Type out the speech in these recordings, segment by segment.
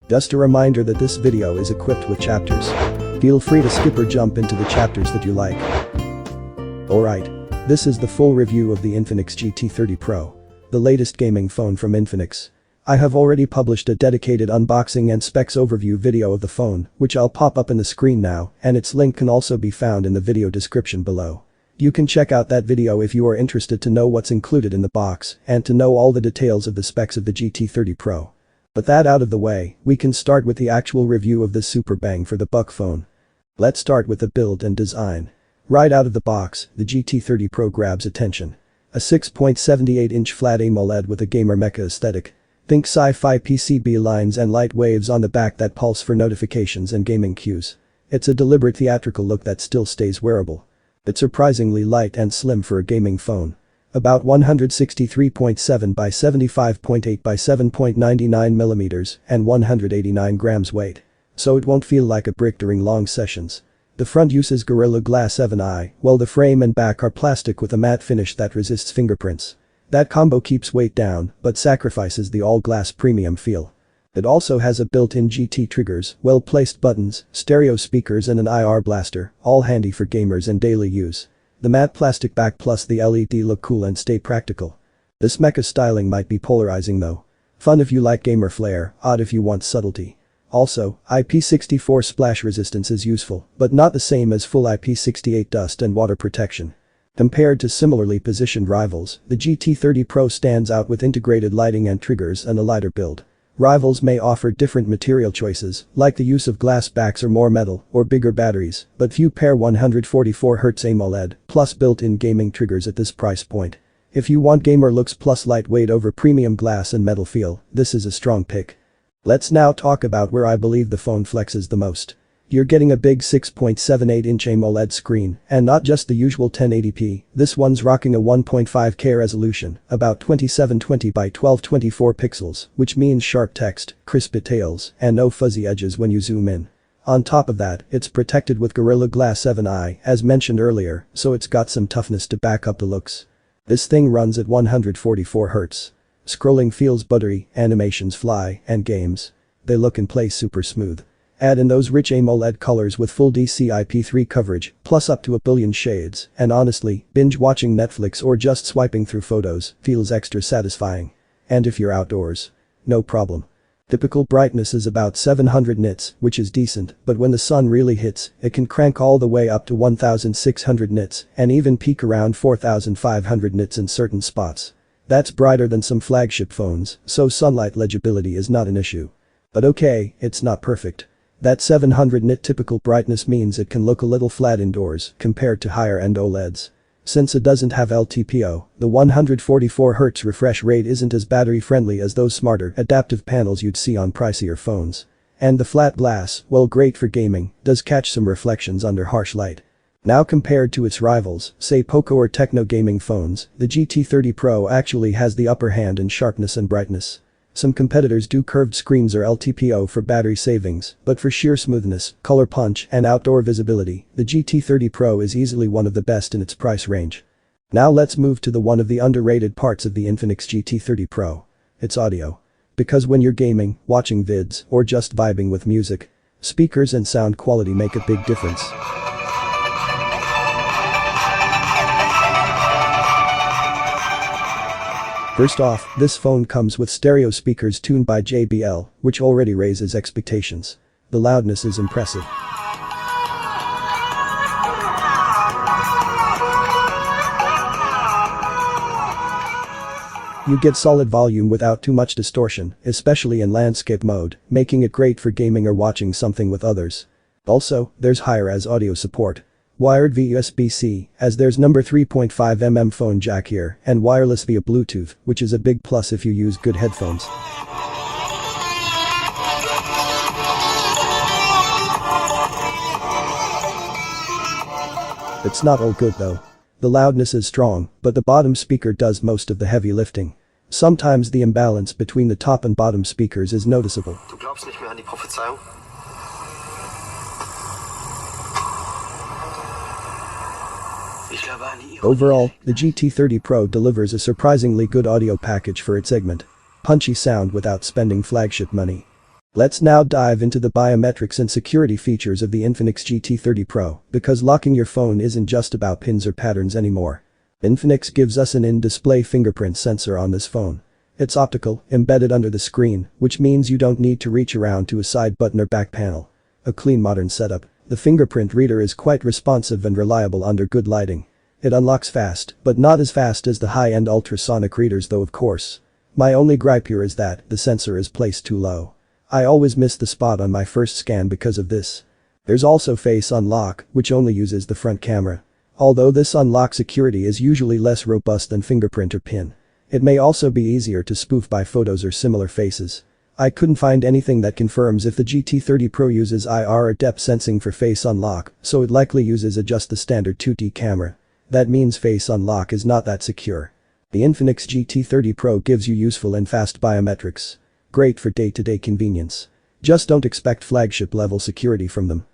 Just a reminder that this video is equipped with chapters. Feel free to skip or jump into the chapters that you like. Alright. This is the full review of the Infinix GT30 Pro. The latest gaming phone from Infinix. I have already published a dedicated unboxing and specs overview video of the phone, which I'll pop up in the screen now, and its link can also be found in the video description below. You can check out that video if you are interested to know what's included in the box and to know all the details of the specs of the GT30 Pro. But that out of the way, we can start with the actual review of this super bang for the buck phone. Let's start with the build and design. Right out of the box, the GT30 Pro grabs attention. A 6.78-inch flat AMOLED with a gamer mecha aesthetic. Think sci-fi PCB lines and light waves on the back that pulse for notifications and gaming cues. It's a deliberate theatrical look that still stays wearable. It's surprisingly light and slim for a gaming phone. About 163.7 by 75.8 by 7.99 millimeters and 189 grams weight. So it won't feel like a brick during long sessions. The front uses Gorilla Glass 7i, while the frame and back are plastic with a matte finish that resists fingerprints. That combo keeps weight down, but sacrifices the all-glass premium feel. It also has a built-in GT triggers, well-placed buttons, stereo speakers and an IR blaster, all handy for gamers and daily use. The matte plastic back plus the LED look cool and stay practical. This mecha styling might be polarizing though. Fun if you like gamer flair, odd if you want subtlety. Also, IP64 splash resistance is useful, but not the same as full IP68 dust and water protection. Compared to similarly positioned rivals, the GT30 Pro stands out with integrated lighting and triggers and a lighter build. Rivals may offer different material choices, like the use of glass backs or more metal, or bigger batteries, but few pair 144Hz AMOLED, plus built-in gaming triggers at this price point. If you want gamer looks plus lightweight over premium glass and metal feel, this is a strong pick. Let's now talk about where I believe the phone flexes the most. You're getting a big 6.78-inch AMOLED screen, and not just the usual 1080p, this one's rocking a 1.5K resolution, about 2720 by 1224 pixels, which means sharp text, crisp details, and no fuzzy edges when you zoom in. On top of that, it's protected with Gorilla Glass 7i, as mentioned earlier, so it's got some toughness to back up the looks. This thing runs at 144Hz. Scrolling feels buttery, animations fly, and games. They look and play super smooth. Add in those rich AMOLED colors with full DCI-P3 coverage, plus up to a billion shades, and honestly, binge watching Netflix or just swiping through photos feels extra satisfying. And if you're outdoors, no problem. Typical brightness is about 700 nits, which is decent, but when the sun really hits, it can crank all the way up to 1600 nits and even peak around 4500 nits in certain spots. That's brighter than some flagship phones, so sunlight legibility is not an issue. But okay, it's not perfect. That 700 nit typical brightness means it can look a little flat indoors compared to higher-end OLEDs. Since it doesn't have LTPO, the 144Hz refresh rate isn't as battery-friendly as those smarter, adaptive panels you'd see on pricier phones. And the flat glass, while great for gaming, does catch some reflections under harsh light. Now compared to its rivals, say Poco or Techno gaming phones, the GT30 Pro actually has the upper hand in sharpness and brightness. Some competitors do curved screens or LTPO for battery savings, but for sheer smoothness, color punch, and outdoor visibility, the GT30 Pro is easily one of the best in its price range. Now let's move to one of the underrated parts of the Infinix GT30 Pro. Its audio. Because when you're gaming, watching vids, or just vibing with music, speakers and sound quality make a big difference. First off, this phone comes with stereo speakers tuned by JBL, which already raises expectations. The loudness is impressive. You get solid volume without too much distortion, especially in landscape mode, making it great for gaming or watching something with others. Also, there's hi-res audio support. Wired via USB-C, as there's number 3.5mm phone jack here, and wireless via Bluetooth, which is a big plus if you use good headphones. It's not all good though. The loudness is strong, but the bottom speaker does most of the heavy lifting. Sometimes the imbalance between the top and bottom speakers is noticeable. Du glaubst nicht mehr an die Prophezeiung? Overall, the GT30 Pro delivers a surprisingly good audio package for its segment. Punchy sound without spending flagship money. Let's now dive into the biometrics and security features of the Infinix GT30 Pro, because locking your phone isn't just about pins or patterns anymore. Infinix gives us an in-display fingerprint sensor on this phone. It's optical, embedded under the screen, which means you don't need to reach around to a side button or back panel. A clean modern setup. The fingerprint reader is quite responsive and reliable under good lighting. It unlocks fast, but not as fast as the high-end ultrasonic readers though, of course. My only gripe here is that the sensor is placed too low. I always miss the spot on my first scan because of this. There's also face unlock, which only uses the front camera. Although this unlock security is usually less robust than fingerprint or PIN. It may also be easier to spoof by photos or similar faces. I couldn't find anything that confirms if the GT30 Pro uses IR or depth sensing for face unlock, so it likely uses just the standard 2D camera. That means face unlock is not that secure. The Infinix GT30 Pro gives you useful and fast biometrics. Great for day-to-day convenience. Just don't expect flagship-level security from them.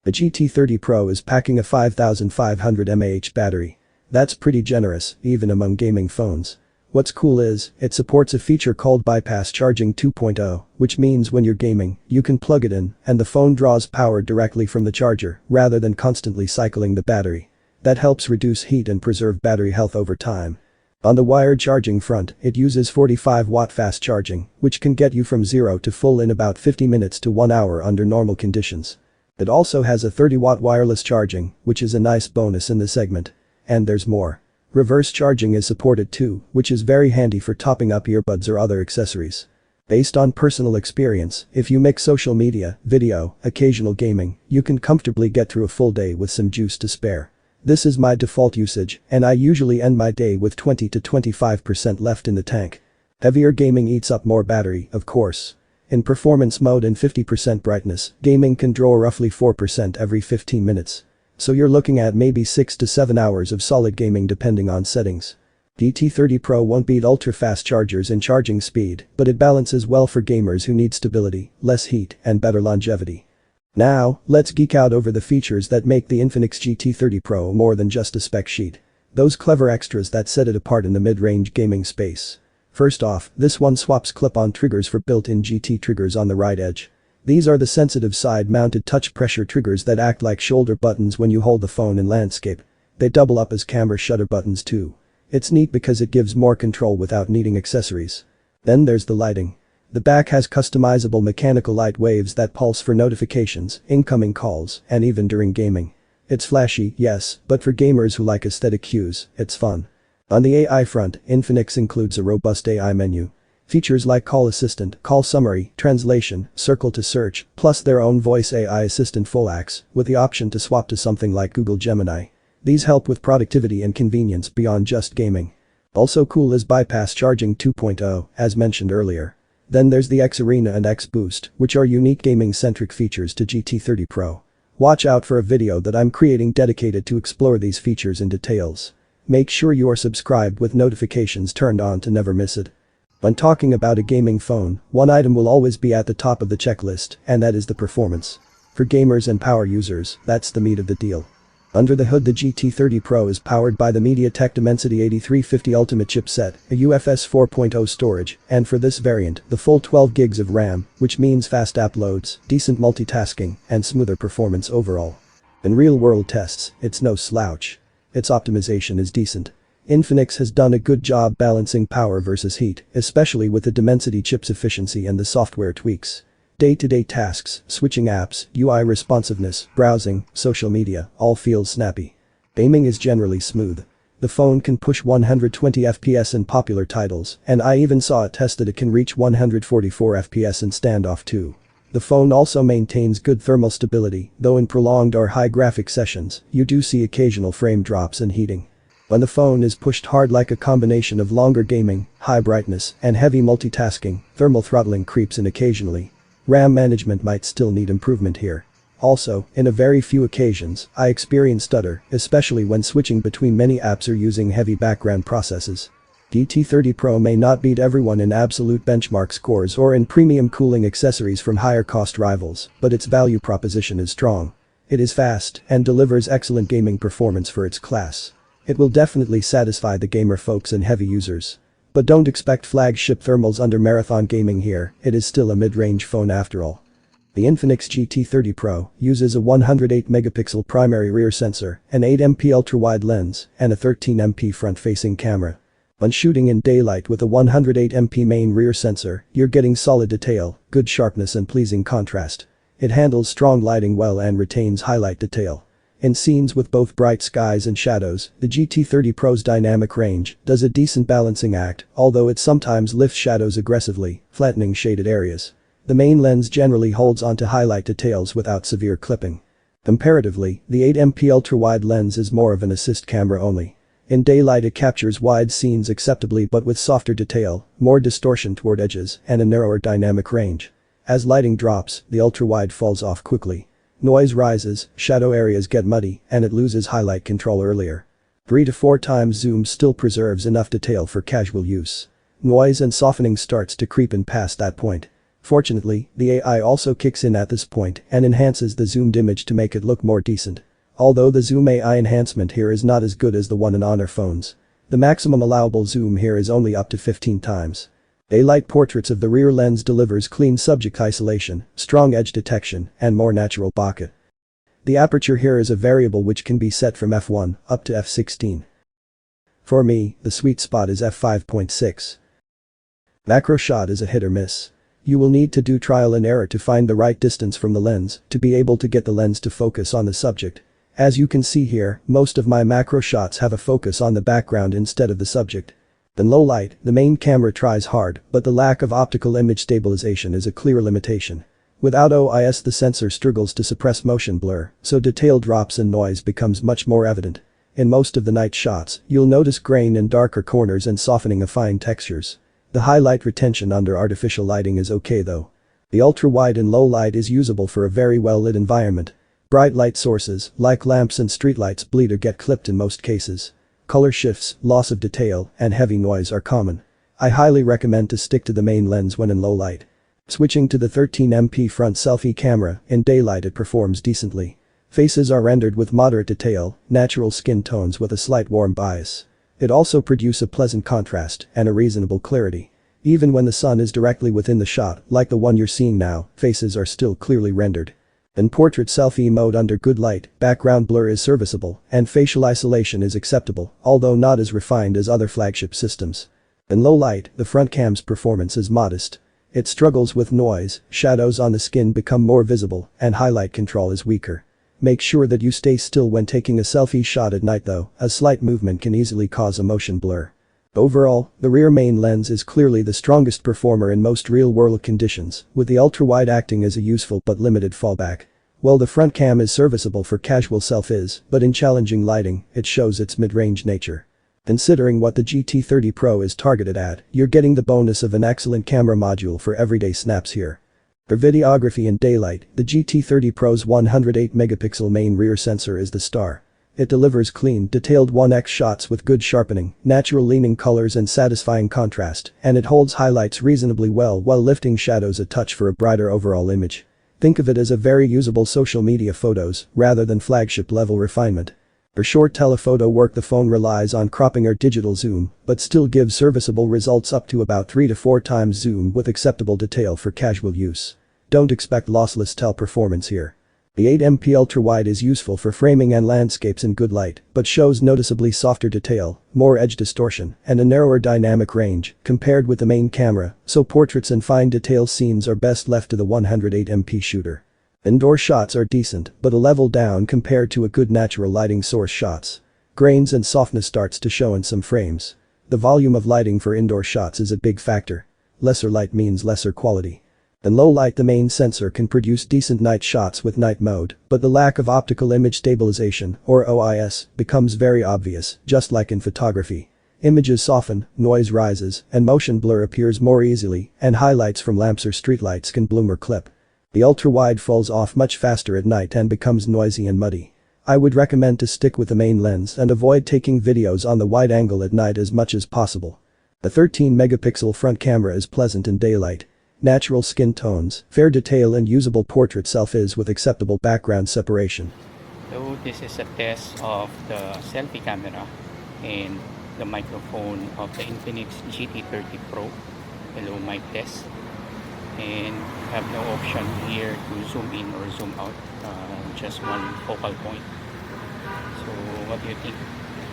The GT30 Pro is packing a 5500 mAh battery. That's pretty generous, even among gaming phones. What's cool is, it supports a feature called Bypass Charging 2.0, which means when you're gaming, you can plug it in, and the phone draws power directly from the charger, rather than constantly cycling the battery. That helps reduce heat and preserve battery health over time. On the wired charging front, it uses 45-watt fast charging, which can get you from 0 to full in about 50 minutes to 1 hour under normal conditions. It also has a 30-watt wireless charging, which is a nice bonus in the segment. And there's more. Reverse charging is supported too, which is very handy for topping up earbuds or other accessories. Based on personal experience, if you mix social media, video, occasional gaming, you can comfortably get through a full day with some juice to spare. This is my default usage, and I usually end my day with 20 to 25% left in the tank. Heavier gaming eats up more battery, of course. In performance mode and 50% brightness, gaming can draw roughly 4% every 15 minutes. So you're looking at maybe 6 to 7 hours of solid gaming depending on settings. GT30 Pro won't beat ultra-fast chargers in charging speed, but it balances well for gamers who need stability, less heat, and better longevity. Now, let's geek out over the features that make the Infinix GT30 Pro more than just a spec sheet. Those clever extras that set it apart in the mid-range gaming space. First off, this one swaps clip-on triggers for built-in GT triggers on the right edge. These are the sensitive side-mounted touch pressure triggers that act like shoulder buttons when you hold the phone in landscape. They double up as camera shutter buttons too. It's neat because it gives more control without needing accessories. Then there's the lighting. The back has customizable mechanical light waves that pulse for notifications, incoming calls, and even during gaming. It's flashy, yes, but for gamers who like aesthetic cues, it's fun. On the AI front, Infinix includes a robust AI menu. Features like Call Assistant, Call Summary, Translation, Circle to Search, plus their own voice AI assistant Folax, with the option to swap to something like Google Gemini. These help with productivity and convenience beyond just gaming. Also cool is Bypass Charging 2.0, as mentioned earlier. Then there's the X Arena and X Boost, which are unique gaming-centric features to GT30 Pro. Watch out for a video that I'm creating dedicated to explore these features in details. Make sure you are subscribed with notifications turned on to never miss it. When talking about a gaming phone, one item will always be at the top of the checklist, and that is the performance. For gamers and power users, that's the meat of the deal. Under the hood, the GT30 Pro is powered by the MediaTek Dimensity 8350 Ultimate chipset, a UFS 4.0 storage, and for this variant, the full 12 gigs of RAM, which means fast app loads, decent multitasking, and smoother performance overall. In real-world tests, it's no slouch. Its optimization is decent. Infinix has done a good job balancing power versus heat, especially with the Dimensity chip's efficiency and the software tweaks. Day-to-day tasks, switching apps, UI responsiveness, browsing, social media, all feels snappy. Gaming is generally smooth. The phone can push 120 FPS in popular titles, and I even saw a test that it can reach 144 FPS in standoff too. The phone also maintains good thermal stability, though in prolonged or high graphic sessions, you do see occasional frame drops and heating. When the phone is pushed hard like a combination of longer gaming, high brightness, and heavy multitasking, thermal throttling creeps in occasionally. RAM management might still need improvement here. Also, in a very few occasions, I experience stutter, especially when switching between many apps or using heavy background processes. GT30 Pro may not beat everyone in absolute benchmark scores or in premium cooling accessories from higher cost rivals, but its value proposition is strong. It is fast and delivers excellent gaming performance for its class. It will definitely satisfy the gamer folks and heavy users. But don't expect flagship thermals under marathon gaming here, it is still a mid-range phone after all. The Infinix GT30 Pro uses a 108-megapixel primary rear sensor, an 8MP ultra-wide lens, and a 13MP front-facing camera. When shooting in daylight with a 108MP main rear sensor, you're getting solid detail, good sharpness and pleasing contrast. It handles strong lighting well and retains highlight detail. In scenes with both bright skies and shadows, the GT30 Pro's dynamic range does a decent balancing act, although it sometimes lifts shadows aggressively, flattening shaded areas. The main lens generally holds onto highlight details without severe clipping. Comparatively, the 8MP ultra-wide lens is more of an assist camera only. In daylight it captures wide scenes acceptably but with softer detail, more distortion toward edges, and a narrower dynamic range. As lighting drops, the ultra-wide falls off quickly. Noise rises, shadow areas get muddy, and it loses highlight control earlier. 3 to 4 times zoom still preserves enough detail for casual use. Noise and softening starts to creep in past that point. Fortunately, the AI also kicks in at this point and enhances the zoomed image to make it look more decent. Although the zoom AI enhancement here is not as good as the one in Honor phones. The maximum allowable zoom here is only up to 15 times. Daylight portraits of the rear lens delivers clean subject isolation, strong edge detection, and more natural bokeh. The aperture here is a variable which can be set from f1 up to f16. For me, the sweet spot is f5.6. Macro shot is a hit or miss. You will need to do trial and error to find the right distance from the lens to be able to get the lens to focus on the subject. As you can see here, most of my macro shots have a focus on the background instead of the subject. In low light, the main camera tries hard, but the lack of optical image stabilization is a clear limitation. Without OIS the sensor struggles to suppress motion blur, so detail drops and noise becomes much more evident. In most of the night shots, you'll notice grain in darker corners and softening of fine textures. The highlight retention under artificial lighting is okay though. The ultra-wide in low light is usable for a very well-lit environment. Bright light sources, like lamps and streetlights, bleed or get clipped in most cases. Color shifts, loss of detail, and heavy noise are common. I highly recommend to stick to the main lens when in low light. Switching to the 13MP front selfie camera, in daylight it performs decently. Faces are rendered with moderate detail, natural skin tones with a slight warm bias. It also produces a pleasant contrast and a reasonable clarity. Even when the sun is directly within the shot, like the one you're seeing now, faces are still clearly rendered. In portrait selfie mode under good light, background blur is serviceable, and facial isolation is acceptable, although not as refined as other flagship systems. In low light, the front cam's performance is modest. It struggles with noise, shadows on the skin become more visible, and highlight control is weaker. Make sure that you stay still when taking a selfie shot at night though, a slight movement can easily cause a motion blur. Overall, the rear main lens is clearly the strongest performer in most real-world conditions, with the ultra-wide acting as a useful but limited fallback. While the front cam is serviceable for casual selfies, but in challenging lighting, it shows its mid-range nature. Considering what the GT30 Pro is targeted at, you're getting the bonus of an excellent camera module for everyday snaps here. For videography in daylight, the GT30 Pro's 108-megapixel main rear sensor is the star. It delivers clean, detailed 1x shots with good sharpening, natural leaning colors and satisfying contrast, and it holds highlights reasonably well while lifting shadows a touch for a brighter overall image. Think of it as a very usable social media photos, rather than flagship-level refinement. For short telephoto work the phone relies on cropping or digital zoom, but still gives serviceable results up to about 3 to 4 times zoom with acceptable detail for casual use. Don't expect lossless tel performance here. The 8MP ultra-wide is useful for framing and landscapes in good light, but shows noticeably softer detail, more edge distortion, and a narrower dynamic range compared with the main camera, so portraits and fine detail scenes are best left to the 108MP shooter. Indoor shots are decent, but a level down compared to a good natural lighting source shots. Grains and softness starts to show in some frames. The volume of lighting for indoor shots is a big factor. Lesser light means lesser quality. In low light the main sensor can produce decent night shots with night mode, but the lack of optical image stabilization, or OIS, becomes very obvious, just like in photography. Images soften, noise rises, and motion blur appears more easily, and highlights from lamps or streetlights can bloom or clip. The ultra-wide falls off much faster at night and becomes noisy and muddy. I would recommend to stick with the main lens and avoid taking videos on the wide angle at night as much as possible. The 13-megapixel front camera is pleasant in daylight. Natural skin tones, fair detail and usable portrait selfies with acceptable background separation. So this is a test of the selfie camera, and the microphone of the Infinix GT30 Pro. Hello mic test. And have no option here to zoom in or zoom out, just one focal point. So what do you think?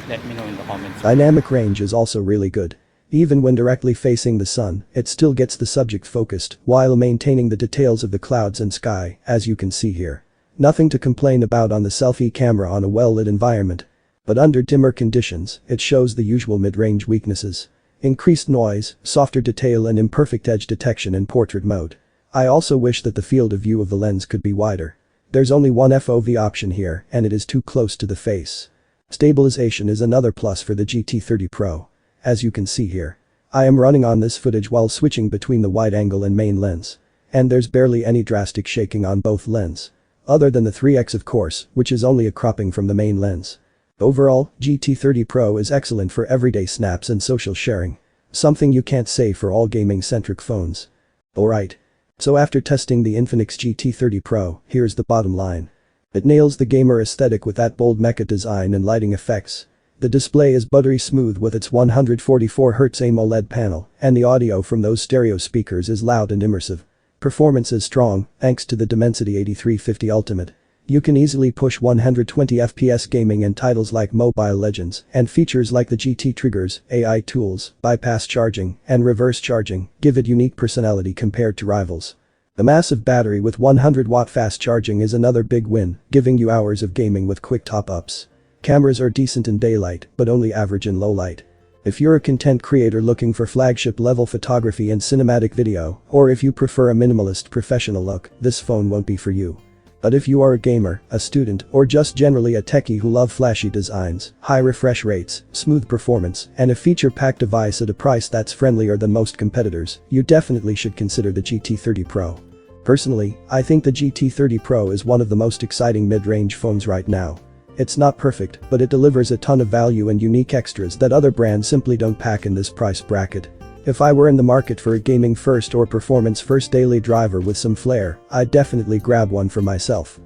Let me know in the comments. Dynamic range is also really good. Even when directly facing the sun, it still gets the subject focused while maintaining the details of the clouds and sky, as you can see here. Nothing to complain about on the selfie camera on a well-lit environment. But under dimmer conditions, it shows the usual mid-range weaknesses. Increased noise, softer detail and imperfect edge detection in portrait mode. I also wish that the field of view of the lens could be wider. There's only one FOV option here and it is too close to the face. Stabilization is another plus for the GT30 Pro. As you can see here. I am running on this footage while switching between the wide angle and main lens. And there's barely any drastic shaking on both lenses. Other than the 3x of course, which is only a cropping from the main lens. Overall, GT30 Pro is excellent for everyday snaps and social sharing. Something you can't say for all gaming-centric phones. Alright. So after testing the Infinix GT30 Pro, here's the bottom line. It nails the gamer aesthetic with that bold mecha design and lighting effects. The display is buttery smooth with its 144Hz AMOLED panel, and the audio from those stereo speakers is loud and immersive. Performance is strong, thanks to the Dimensity 8350 Ultimate. You can easily push 120 FPS gaming in titles like Mobile Legends, and features like the GT triggers, AI tools, bypass charging, and reverse charging give it unique personality compared to rivals. The massive battery with 100-watt fast charging is another big win, giving you hours of gaming with quick top-ups. Cameras are decent in daylight, but only average in low light. If you're a content creator looking for flagship-level photography and cinematic video, or if you prefer a minimalist professional look, this phone won't be for you. But if you are a gamer, a student, or just generally a techie who love flashy designs, high refresh rates, smooth performance, and a feature-packed device at a price that's friendlier than most competitors, you definitely should consider the GT30 Pro. Personally, I think the GT30 Pro is one of the most exciting mid-range phones right now. It's not perfect, but it delivers a ton of value and unique extras that other brands simply don't pack in this price bracket. If I were in the market for a gaming first or performance first daily driver with some flair, I'd definitely grab one for myself.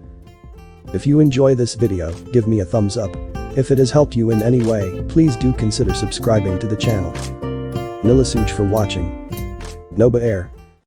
If you enjoy this video, give me a thumbs up. If it has helped you in any way, please do consider subscribing to the channel. Nilasuj for watching. Noba Air.